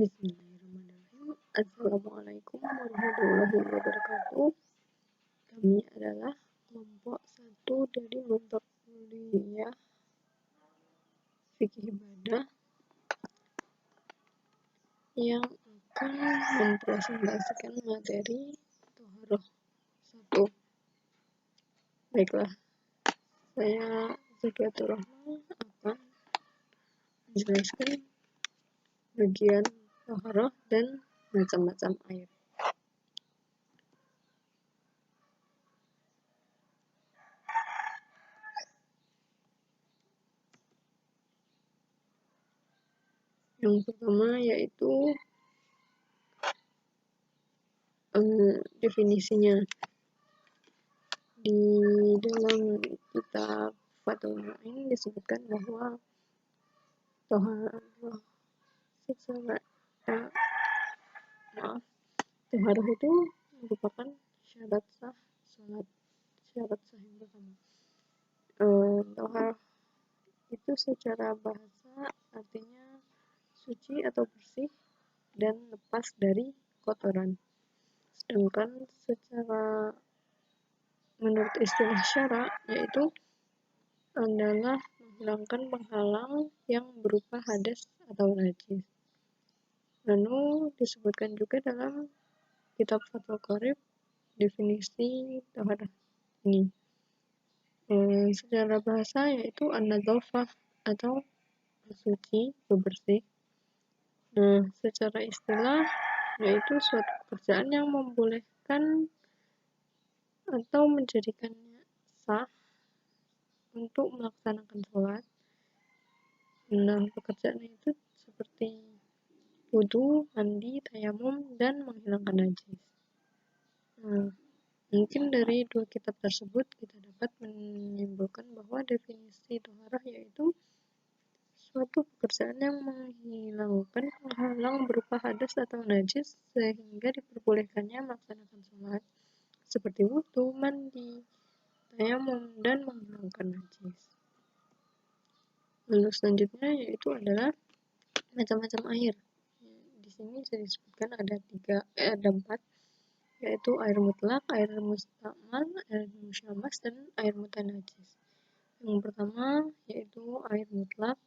Bismillahirrahmanirrahim. Assalamualaikum warahmatullahi wabarakatuh. Kami adalah kelompok 1 dari mata kuliah fikih ibadah yang akan mempresentasikan materi Toharoh 1. Baiklah, saya Zakatul Rahman akan menjelaskan bagian Toharoh dan macam-macam air. Yang pertama yaitu definisinya. Di dalam kitab Fathul Mu'in disebutkan bahwa Toharoh Toharoh itu merupakan syarat sah salat. Syarat sah yang pertama. Toharoh itu secara bahasa artinya suci atau bersih dan lepas dari kotoran. Sedangkan secara menurut istilah syara yaitu adalah menghilangkan penghalang yang berupa hadas atau najis. Lalu disebutkan juga dalam kitab Fathul Qorib definisi Toharoh ini. Secara bahasa yaitu an-nadzafah atau suci, bersih. Nah, secara istilah yaitu suatu pekerjaan yang membolehkan atau menjadikannya sah untuk melaksanakan sholat. Nah, pekerjaan itu seperti wudu, mandi, tayamum, dan menghilangkan najis. Nah, mungkin dari dua kitab tersebut kita dapat menyimpulkan bahwa definisi Toharoh yaitu suatu pekerjaan yang menghilangkan penghalang berupa hadas atau najis sehingga diperbolehkannya melaksanakan sholat seperti wudu, mandi, tayamum, dan menghilangkan najis. Lalu selanjutnya yaitu adalah macam-macam air. Di sini saya disebutkan ada 4, yaitu air mutlak, air mustakmal, air musyammas, dan air mutanajis. Yang pertama yaitu air mutlak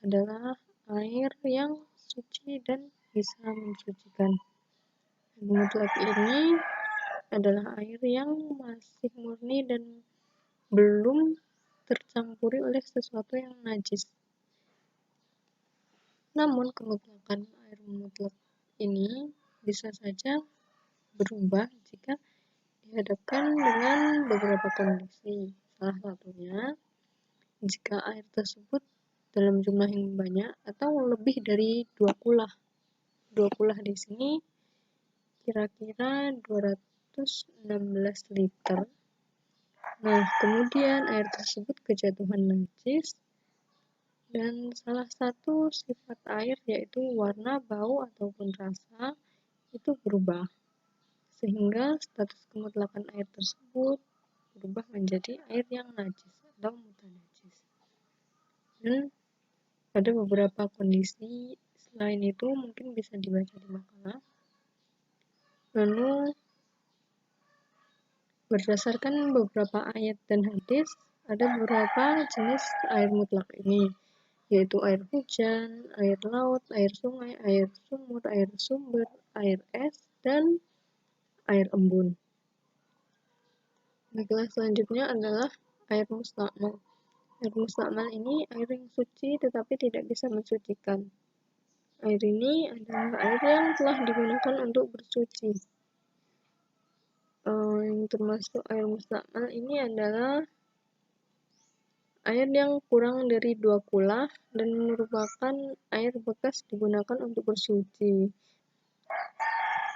adalah air yang suci dan bisa mensucikan. Air mutlak ini adalah air yang masih murni dan belum tercampuri oleh sesuatu yang najis. Namun kemutlakan air mutlak ini bisa saja berubah jika dihadapkan dengan beberapa kondisi. Salah satunya jika air tersebut dalam jumlah yang banyak atau lebih dari 2 kulah. 2 kulah di sini kira-kira 216 liter. Nah, kemudian air tersebut kejatuhan najis dan salah satu sifat air yaitu warna, bau, ataupun rasa itu berubah. Sehingga status kemutlakan air tersebut berubah menjadi air yang najis atau mutanajis. Dan pada beberapa kondisi selain itu mungkin bisa dibaca di makalah. Lalu berdasarkan beberapa ayat dan hadis ada beberapa jenis air mutlak ini, yaitu air hujan, air laut, air sungai, air sumur, air sumber, air es, dan air embun. Baiklah, selanjutnya adalah air mustakmal. Air mustakmal ini air yang suci tetapi tidak bisa mensucikan. Air ini adalah air yang telah digunakan untuk bersuci. Yang termasuk air mustakmal ini adalah air yang kurang dari 2 kulah dan merupakan air bekas digunakan untuk bersuci.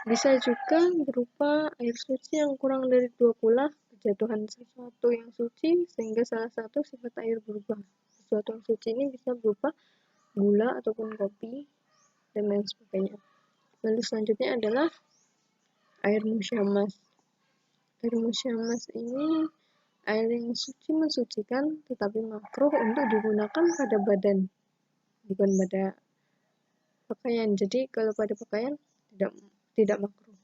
Bisa juga berupa air suci yang kurang dari 2 kulah, kejatuhan sesuatu yang suci sehingga salah satu sifat air berubah. Sesuatu yang suci ini bisa berupa gula ataupun kopi dan lain sebagainya. Lalu selanjutnya adalah air musyammas. Air musyammas ini air yang suci mensucikan tetapi makruh untuk digunakan pada badan, bukan pada pakaian. Jadi kalau pada pakaian tidak makruh.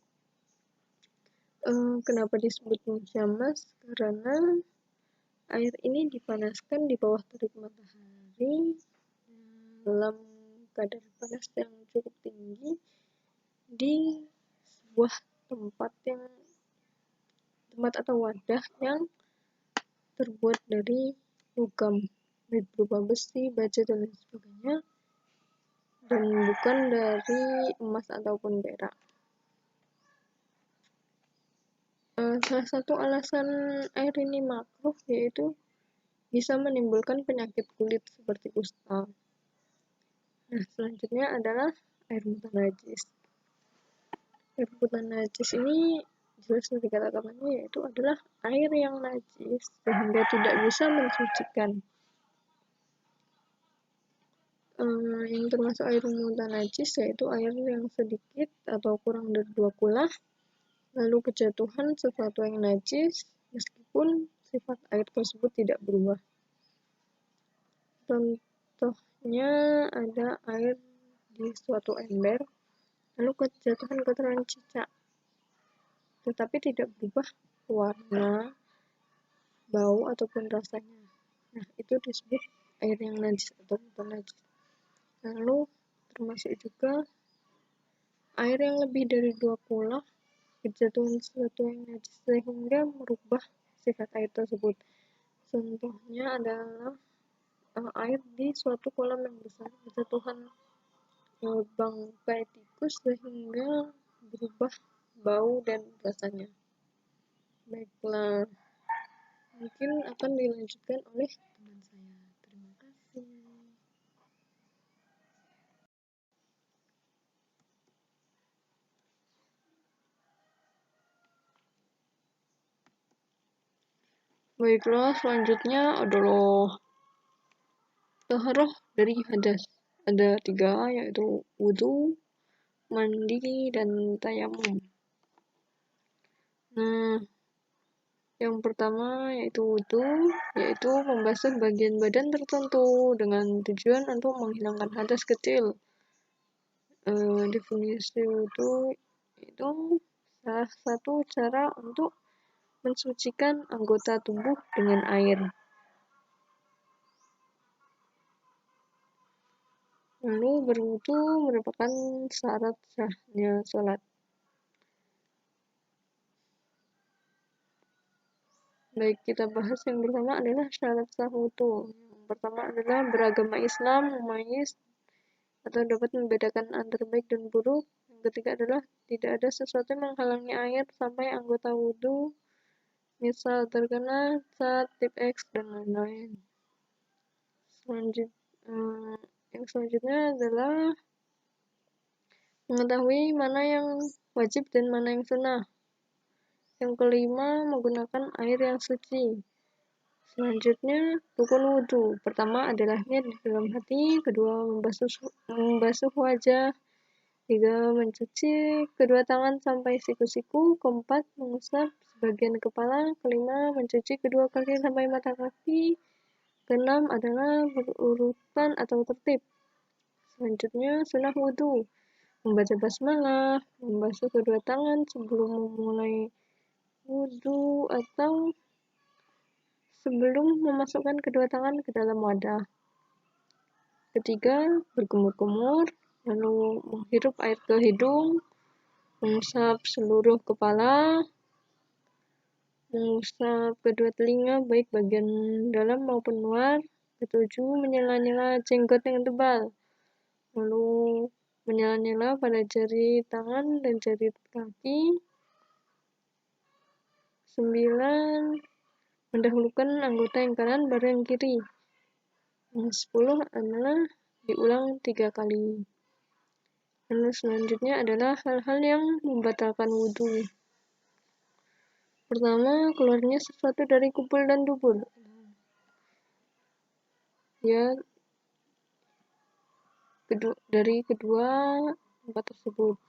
Kenapa disebut musyamas? Karena air ini dipanaskan di bawah terik matahari dalam kadar panas yang cukup tinggi di sebuah tempat atau wadah yang terbuat dari logam, baik berupa besi, baja, dan lain sebagainya, dan bukan dari emas ataupun perak. Salah satu alasan air ini makruh yaitu bisa menimbulkan penyakit kulit seperti kusta. Nah, selanjutnya adalah air mutan najis. Air mutan najis ini jelas dari kata-katanya yaitu adalah air yang najis sehingga tidak bisa mensucikan. Yang termasuk air mutan najis yaitu air yang sedikit atau kurang dari 2 kula, lalu kejatuhan sesuatu yang najis meskipun sifat air tersebut tidak berubah. Contohnya ada air di suatu ember, lalu kejatuhan kotoran cicak, tetapi tidak berubah warna, bau, ataupun rasanya. Nah, itu disebut air yang najis atau mutan najis. Lalu termasuk juga air yang lebih dari 2 kula, kejatuhan sesuatu yang najis sehingga merubah sifat air tersebut. Contohnya adalah air di suatu kolam yang besar, kejatuhan bangkai tikus sehingga berubah bau dan rasanya. Baiklah, mungkin akan dilanjutkan oleh teman saya. Terima kasih. Baiklah, selanjutnya adalah taharah dari hadas. Ada 3, yaitu wudhu, mandi, dan tayamum. Nah, yang pertama yaitu wudhu, yaitu membasuh bagian badan tertentu dengan tujuan untuk menghilangkan hadas kecil. Definisi wudhu itu salah satu cara untuk mensucikan anggota tubuh dengan air. Lalu berwudu merupakan syarat sahnya sholat. Baik, kita bahas yang pertama adalah syarat sah wudu. Yang pertama adalah beragama Islam, mumayyiz, atau dapat membedakan antara baik dan buruk. Yang ketiga adalah tidak ada sesuatu yang menghalangi air sampai anggota wudu, misal terkena cat, tip X, dan lain-lain. Yang selanjutnya adalah mengetahui mana yang wajib dan mana yang sunnah. Yang kelima, menggunakan air yang suci. Selanjutnya, rukun wudhu. Pertama adalah niat di dalam hati, kedua membasuh wajah, tiga mencuci kedua tangan sampai siku-siku, keempat mengusap sebagian kepala, kelima mencuci kedua kaki sampai mata kaki, keenam adalah berurutan atau tertib. Selanjutnya, sunnah wudhu. Membaca basmalah, membasuh kedua tangan sebelum memulai wudhu atau sebelum memasukkan kedua tangan ke dalam wadah. Ketiga, berkumur-kumur, lalu menghirup air ke hidung, mengusap seluruh kepala, mengusap kedua telinga baik bagian dalam maupun luar. Ketujuh, menyela-nyela jenggot yang tebal, lalu menyela-nyela pada jari tangan dan jari kaki. 9, mendahulukan anggota yang kanan baru yang kiri. Yang 10 adalah diulang 3 kali. Lalu selanjutnya adalah hal-hal yang membatalkan wudhu. Pertama, keluarnya sesuatu dari kupul dan dubur. Ya, dari kedua tempat tersebut.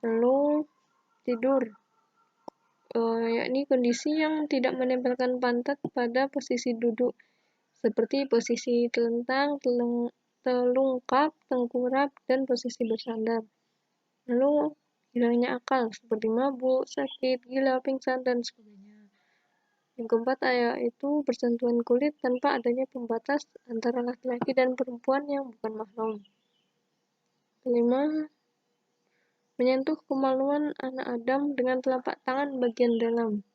Lalu tidur, yakni kondisi yang tidak menempelkan pantat pada posisi duduk, seperti posisi telentang, telungkap, tengkurap, dan posisi bersandar. Lalu hilangnya akal seperti mabuk, sakit, gila, pingsan, dan sebagainya. Yang keempat yaitu bersentuhan kulit tanpa adanya pembatas antara laki-laki dan perempuan yang bukan mahram. Kelima, menyentuh kemaluan anak Adam dengan telapak tangan bagian dalam.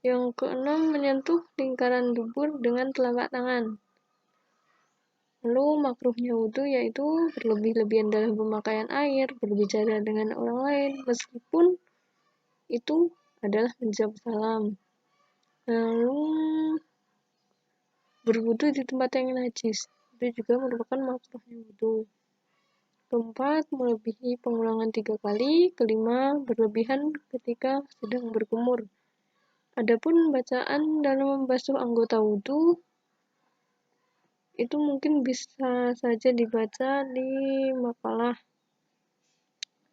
Yang keenam, menyentuh lingkaran dubur dengan telapak tangan. Lalu makruhnya wudhu yaitu berlebih-lebihan dalam pemakaian air, berbicara dengan orang lain, meskipun itu adalah menjawab salam. Lalu berwudhu di tempat yang najis, itu juga merupakan makruhnya wudhu. Keempat, melebihi pengulangan 3 kali. Kelima, berlebihan ketika sedang berkumur. Adapun bacaan dalam membasuh anggota wudhu itu mungkin bisa saja dibaca di makalah.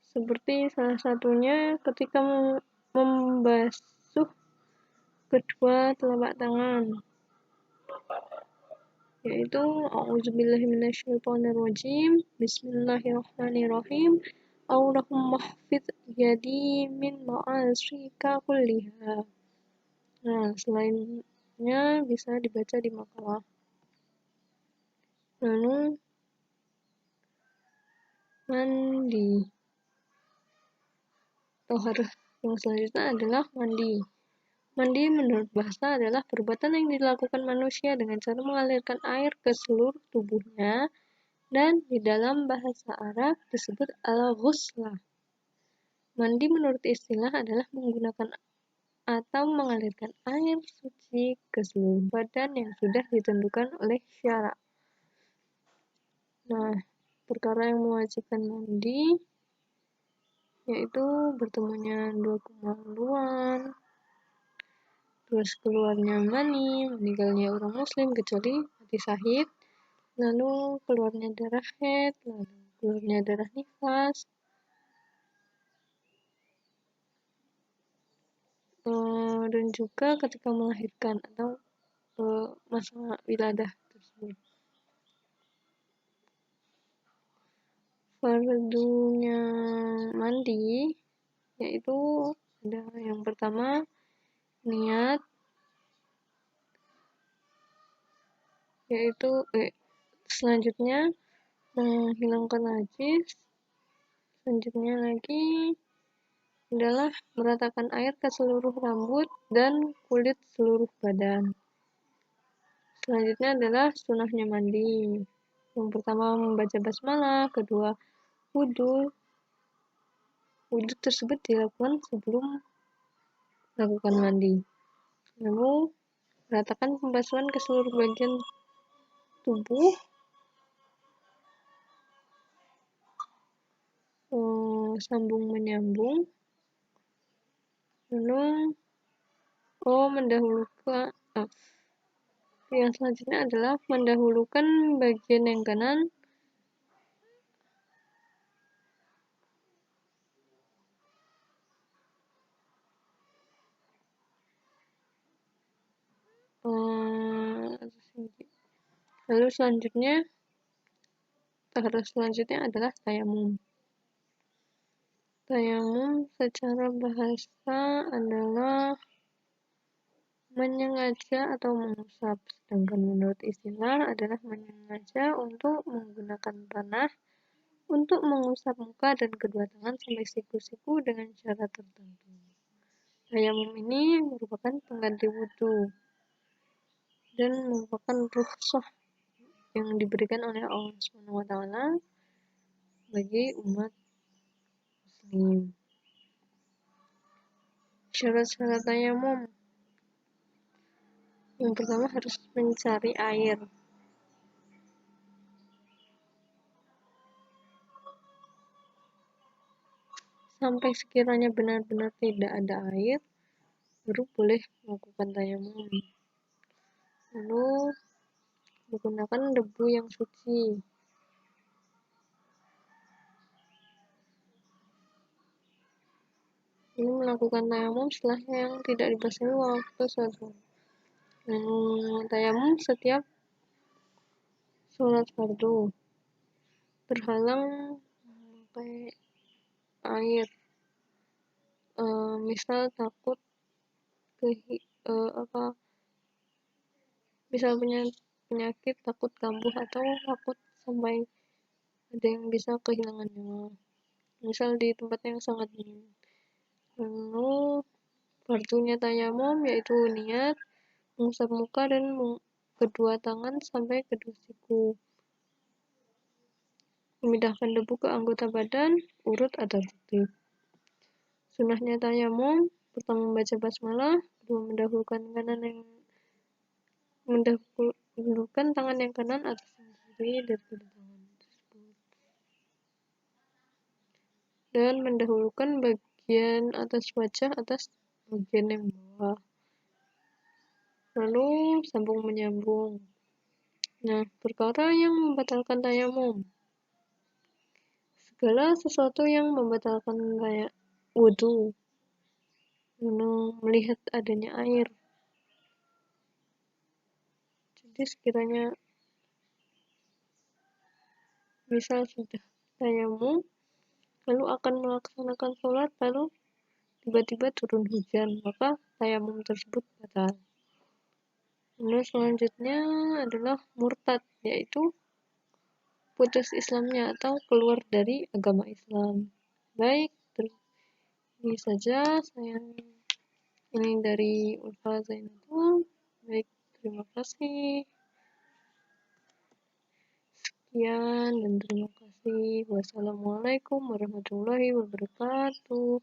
Seperti salah satunya ketika membasuh kedua telapak tangan, yaitu a'udzubillahi minasyaitonirrajim, bismillahirrahmanirrahim, Allahumma hafidh yadi min ma'asika kulliha. Nah, selainnya bisa dibaca di makalah. Lalu mandi. Tohar yang selanjutnya adalah mandi. Mandi menurut bahasa adalah perbuatan yang dilakukan manusia dengan cara mengalirkan air ke seluruh tubuhnya, dan di dalam bahasa Arab disebut al-ghuslah. Mandi menurut istilah adalah menggunakan atau mengalirkan air suci ke seluruh badan yang sudah ditentukan oleh syara'. Nah, perkara yang mewajibkan mandi yaitu bertemunya dua kemaluan, terus keluarnya mani, meninggalnya orang muslim kecuali mati syahid, lalu keluarnya darah haid, lalu keluarnya darah nifas, dan juga ketika melahirkan atau masa wiladah tersebut. Fardunya mandi yaitu ada yang pertama niat, yaitu selanjutnya menghilangkan najis, selanjutnya lagi adalah meratakan air ke seluruh rambut dan kulit seluruh badan. Selanjutnya adalah sunahnya mandi. Yang pertama membaca basmalah, kedua wudhu. Wudhu tersebut dilakukan sebelum melakukan mandi. Lalu meratakan pembasuhan ke seluruh bagian tubuh, sambung menyambung, lalu mendahulukan yang selanjutnya adalah mendahulukan bagian yang kanan lalu selanjutnya adalah tayamum. Tayamum secara bahasa adalah menyengaja atau mengusap, sedangkan menurut istilah adalah menyengaja untuk menggunakan tanah untuk mengusap muka dan kedua tangan sampai siku-siku dengan cara tertentu. Tayamum ini merupakan pengganti wudhu dan merupakan rukhsah yang diberikan oleh Allah SWT bagi umat muslim. Syarat-syarat tayamum. Yang pertama harus mencari air. Sampai sekiranya benar-benar tidak ada air, baru boleh melakukan tayamum. Lalu menggunakan debu yang suci. Ini melakukan tayamum setelah yang tidak dibasahi waktu sholat. Tayamum setiap sholat fardu, terhalang memakai air, misal takut misal punya penyakit, takut kambuh atau takut sampai ada yang bisa kehilangan nyawa, misal di tempat yang sangat dingin. Lalu fardunya tayamum yaitu niat, mengusap muka dan kedua tangan sampai kedua siku, memindahkan debu ke anggota badan, urut atau tertib. Sunahnya tayamum, pertama membaca basmalah, kedua mendahulukan tangan yang kanan atas yang kiri daripada tangan tersebut, dan mendahulukan bagian atas wajah atas bagian yang bawah, lalu sambung menyambung. Nah, perkara yang membatalkan tayamum: segala sesuatu yang membatalkan wudu, melihat adanya air. Jadi sekiranya misal sudah tayamum lalu akan melaksanakan sholat, lalu tiba-tiba turun hujan, maka tayamum tersebut batal. Lalu selanjutnya adalah murtad, yaitu putus Islamnya atau keluar dari agama Islam. Baik, ini saja ini dari Ulfa Zainatul. Baik, terima kasih. Sekian dan terima kasih. Wassalamualaikum warahmatullahi wabarakatuh.